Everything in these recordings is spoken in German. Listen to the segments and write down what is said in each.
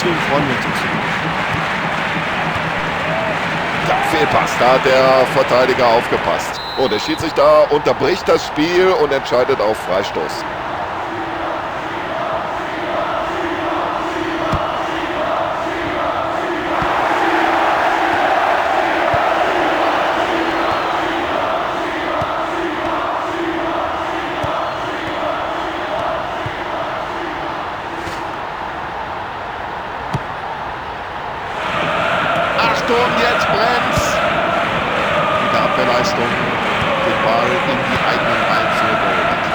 deswegen freuen wir uns auch so. Ja, Fehlpass, da hat der Verteidiger aufgepasst. Oh, der Schiedsrichter unterbricht das Spiel und entscheidet auf Freistoß. Jetzt brennt's. Die Abwehrleistung, den Ball in die eigenen Reihen zurückerobert.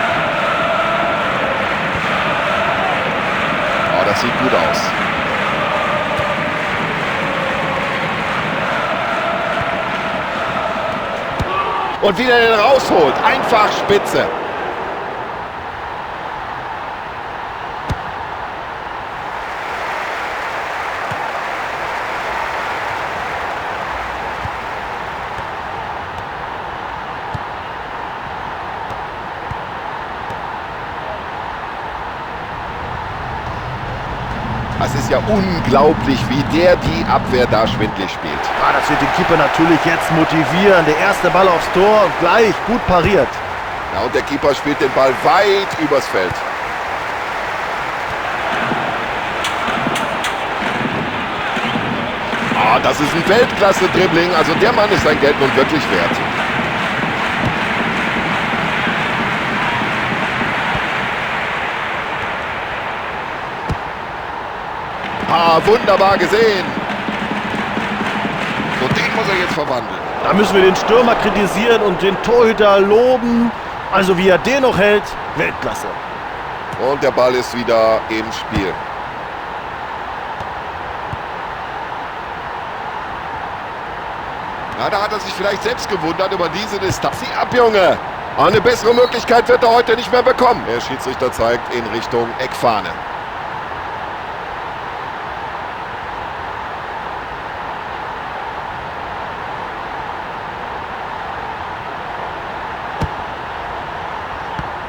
Oh, das sieht gut aus. Und wieder den rausholt. Einfach spitze. Es ist ja unglaublich, wie der die Abwehr da schwindlig spielt. Ja, das wird den Keeper natürlich jetzt motivieren. Der erste Ball aufs Tor und gleich gut pariert. Ja, und der Keeper spielt den Ball weit übers Feld. Ah, das ist ein Weltklasse-Dribbling. Also der Mann ist sein Geld nun wirklich wert. Ah, wunderbar gesehen. So, den muss er jetzt verwandeln. Da müssen wir den Stürmer kritisieren und den Torhüter loben. Also wie er den noch hält, Weltklasse. Und der Ball ist wieder im Spiel. Ja, da hat er sich vielleicht selbst gewundert über diese Distanz. Sieh ab, Junge! Eine bessere Möglichkeit wird er heute nicht mehr bekommen. Der Schiedsrichter zeigt in Richtung Eckfahne.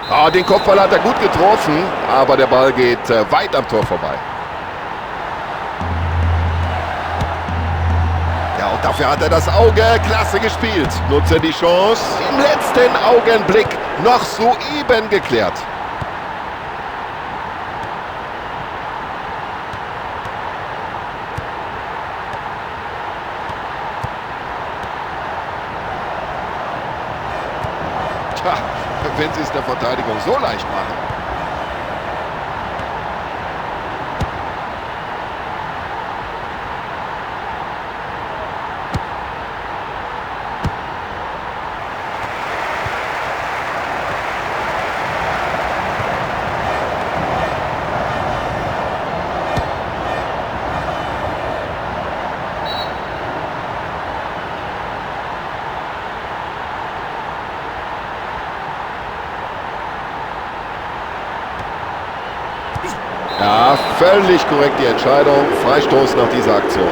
Ah, den Kopfball hat er gut getroffen, aber der Ball geht weit am Tor vorbei. Ja, und dafür hat er das Auge klasse gespielt. Nutzt er die Chance. Im letzten Augenblick noch soeben geklärt. Tja, wenn sie es der Verteidigung so leicht machen. Ja, völlig korrekt die Entscheidung. Freistoß nach dieser Aktion.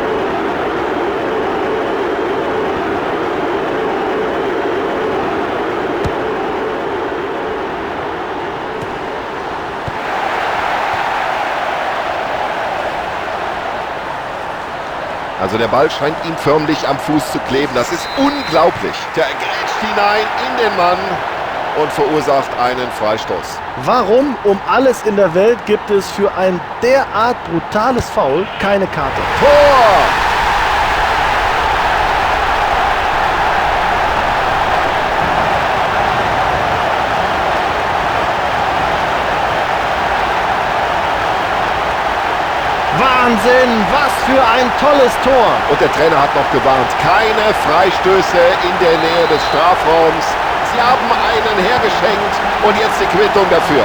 Also der Ball scheint ihm förmlich am Fuß zu kleben. Das ist unglaublich. Der grätscht hinein in den Mann und verursacht einen Freistoß. Warum um alles in der Welt gibt es für ein derart brutales Foul keine Karte? Tor! Wahnsinn, was für ein tolles Tor. Und der Trainer hat noch gewarnt, keine Freistöße in der Nähe des Strafraums. Sie haben einen hergeschenkt und jetzt die Quittung dafür.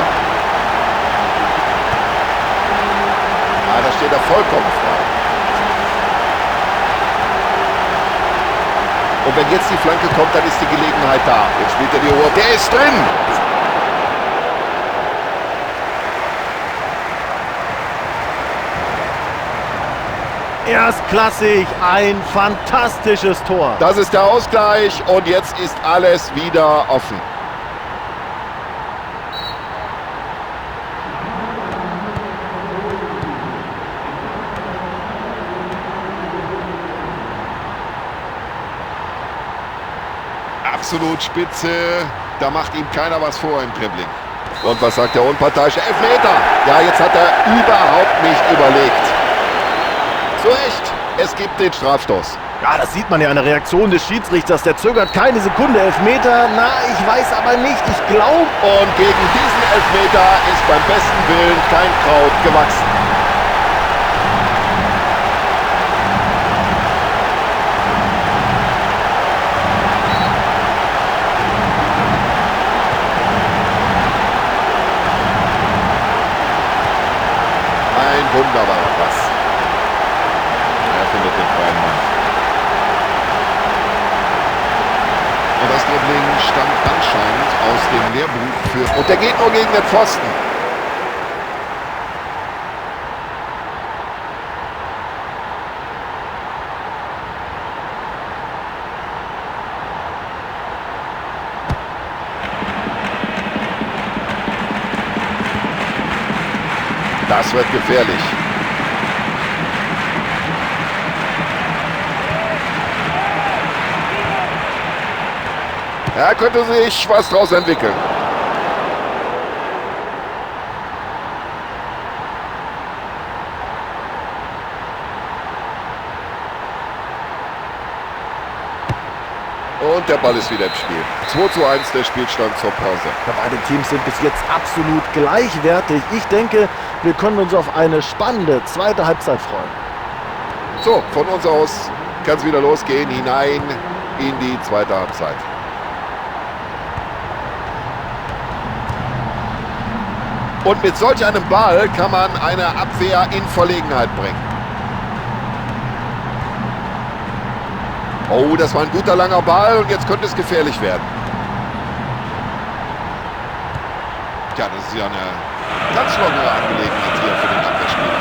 Ja, da steht er vollkommen frei. Und wenn jetzt die Flanke kommt, dann ist die Gelegenheit da. Jetzt spielt er die Uhr. Der ist drin! Erstklassig, ein fantastisches Tor. Das ist der Ausgleich und jetzt ist alles wieder offen. absolut spitze. Da macht ihm keiner was vor im Dribbling. Und was sagt der unparteiische Elfmeter? Ja, jetzt hat er überhaupt nicht überlegt. Zu Recht, es gibt den Strafstoß. Ja, das sieht man ja an der Reaktion des Schiedsrichters. Der zögert keine Sekunde. Elfmeter, na, ich weiß aber nicht. Ich glaube... Und gegen diesen Elfmeter ist beim besten Willen kein Kraut gewachsen. Ein wunderbarer Pass. Er findet den freien Mann. Und das Dribbling stammt anscheinend aus dem Lehrbuch für... Und der geht nur gegen den Pfosten. Das wird gefährlich. Da könnte sich was draus entwickeln. Und der Ball ist wieder im Spiel. 2:1 der Spielstand zur Pause. Ja, beide Teams sind bis jetzt absolut gleichwertig. Ich denke, wir können uns auf eine spannende zweite Halbzeit freuen. So, von uns aus kann es wieder losgehen, hinein in die zweite Halbzeit. Und mit solch einem Ball kann man eine Abwehr in Verlegenheit bringen. Oh, das war ein guter langer Ball und jetzt könnte es gefährlich werden. Tja, das ist ja eine ganz lockere Angelegenheit hier für den Abwehrspieler.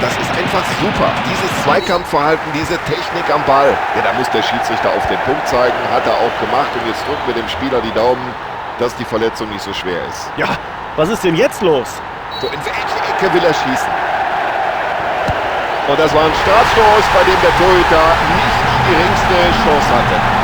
Das ist einfach super. Dieses Zweikampfverhalten, diese Technik am Ball. Ja, da muss der Schiedsrichter auf den Punkt zeigen. Hat er auch gemacht. Und jetzt drückt mir dem Spieler die Daumen, dass die Verletzung nicht so schwer ist. Ja, was ist denn jetzt los? So, in welche Ecke will er schießen? Und das war ein Strafstoß, bei dem der Torhüter nicht die geringste Chance hatte.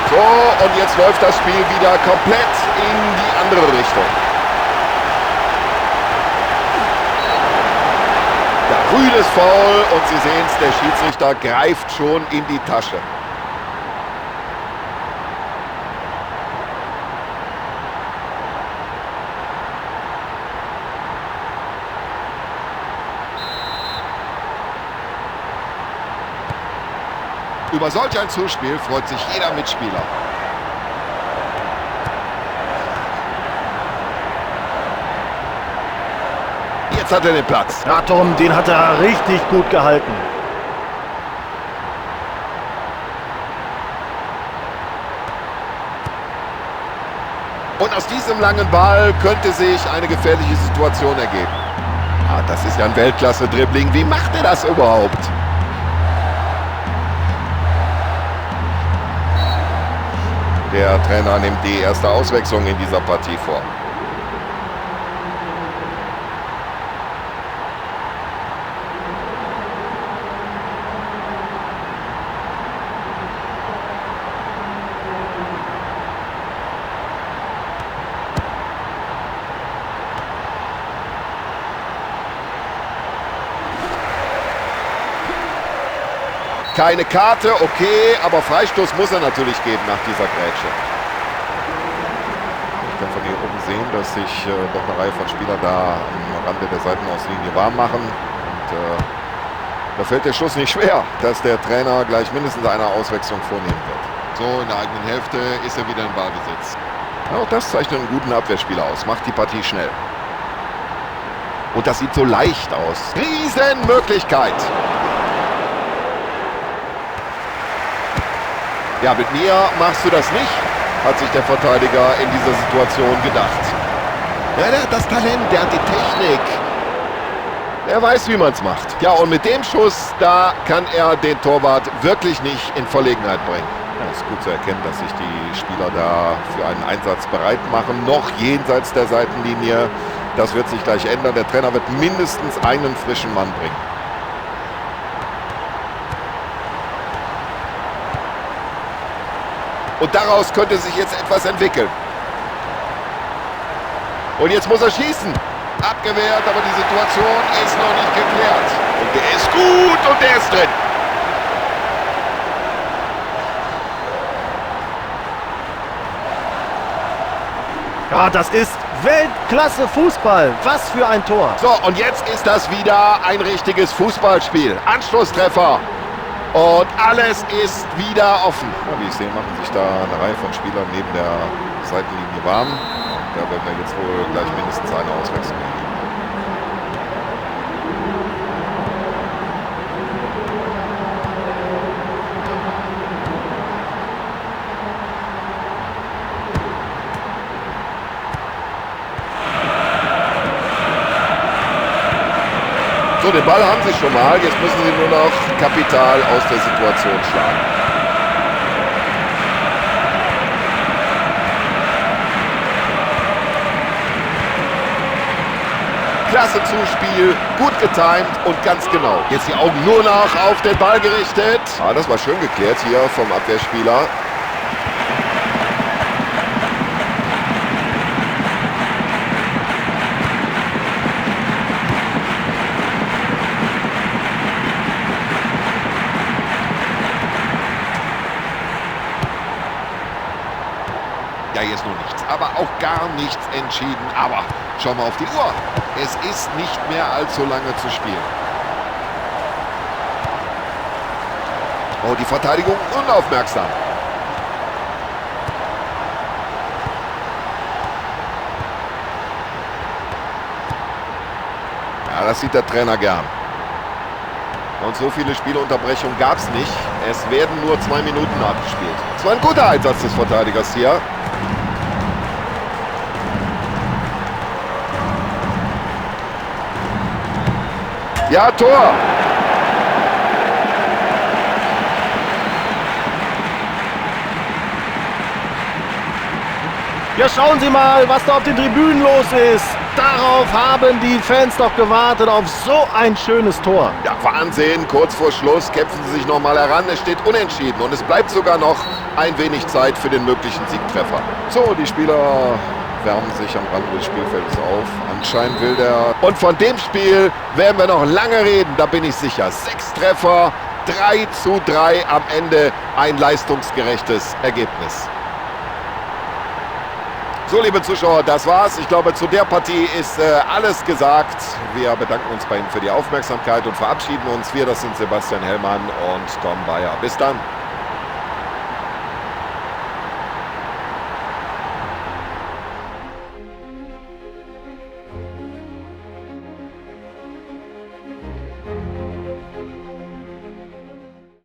So, und jetzt läuft das Spiel wieder komplett in die andere Richtung. Der Rühl ist faul und Sie sehen es, der Schiedsrichter greift schon in die Tasche. Über solch ein Zuspiel freut sich jeder Mitspieler. Jetzt hat er den Platz. Ja, Tom, den hat er richtig gut gehalten. Und aus diesem langen Ball könnte sich eine gefährliche Situation ergeben. Ah, das ist ja ein Weltklasse-Dribbling. Wie macht er das überhaupt? Der Trainer nimmt die erste Auswechslung in dieser Partie vor. Keine Karte, okay, aber Freistoß muss er natürlich geben nach dieser Grätsche. kann von hier oben sehen, dass sich doch eine Reihe von Spielern da am Rande der Seitenauslinie warm machen. Und da fällt der Schuss nicht schwer, dass der Trainer gleich mindestens eine Auswechslung vornehmen wird. So, in der eigenen Hälfte ist er wieder in Ballbesitz. Ja, auch das zeichnet einen guten Abwehrspieler aus. Macht die Partie schnell. Und das sieht so leicht aus. Riesenmöglichkeit. Ja, mit mir machst du das nicht, hat sich der Verteidiger in dieser Situation gedacht. Ja, der hat das Talent, der hat die Technik. Er weiß, wie man es macht. Ja, und mit dem Schuss, da kann er den Torwart wirklich nicht in Verlegenheit bringen. Ja, ist gut zu erkennen, dass sich die Spieler da für einen Einsatz bereit machen. Noch jenseits der Seitenlinie. Das wird sich gleich ändern. Der Trainer wird mindestens einen frischen Mann bringen. Und daraus könnte sich jetzt etwas entwickeln. Und jetzt muss er schießen. Abgewehrt, aber die Situation ist noch nicht geklärt. Und der ist gut und der ist drin. Ja, das ist Weltklasse Fußball. Was für ein Tor. So, und jetzt ist das wieder ein richtiges Fußballspiel. Anschlusstreffer. Und alles ist wieder offen. Ja, wie ich sehe, machen sich da eine Reihe von Spielern neben der Seitenlinie warm. Und da werden wir jetzt wohl gleich mindestens eine Auswechslung geben. So, den Ball haben sie schon mal. Jetzt müssen sie nur noch Kapital aus der Situation schlagen. Klasse Zuspiel, gut getimt und ganz genau. Jetzt die Augen nur noch auf den Ball gerichtet. Ah, das war schön geklärt hier vom Abwehrspieler. Ja, jetzt noch nichts, aber auch gar nichts entschieden. Aber schau mal auf die Uhr. Es ist nicht mehr allzu lange zu spielen. Oh, die Verteidigung unaufmerksam. Ja, das sieht der Trainer gern. Und so viele Spielunterbrechungen gab es nicht. Es werden nur 2 Minuten abgespielt. Es war ein guter Einsatz des Verteidigers hier. Ja, Tor! Ja, schauen Sie mal, was da auf den Tribünen los ist. Darauf haben die Fans doch gewartet, auf so ein schönes Tor. Ja, Wahnsinn. Kurz vor Schluss kämpfen sie sich nochmal heran. Es steht unentschieden und es bleibt sogar noch ein wenig Zeit für den möglichen Siegtreffer. So, die Spieler wärmen sich am Rand des Spielfeldes auf. Anscheinend will der... Und von dem Spiel werden wir noch lange reden, da bin ich sicher. 6 Treffer, 3:3 am Ende. Ein leistungsgerechtes Ergebnis. So, liebe Zuschauer, das war's. Ich glaube, zu der Partie ist alles gesagt. Wir bedanken uns bei Ihnen für die Aufmerksamkeit und verabschieden uns. Wir, das sind Sebastian Hellmann und Tom Bayer. Bis dann.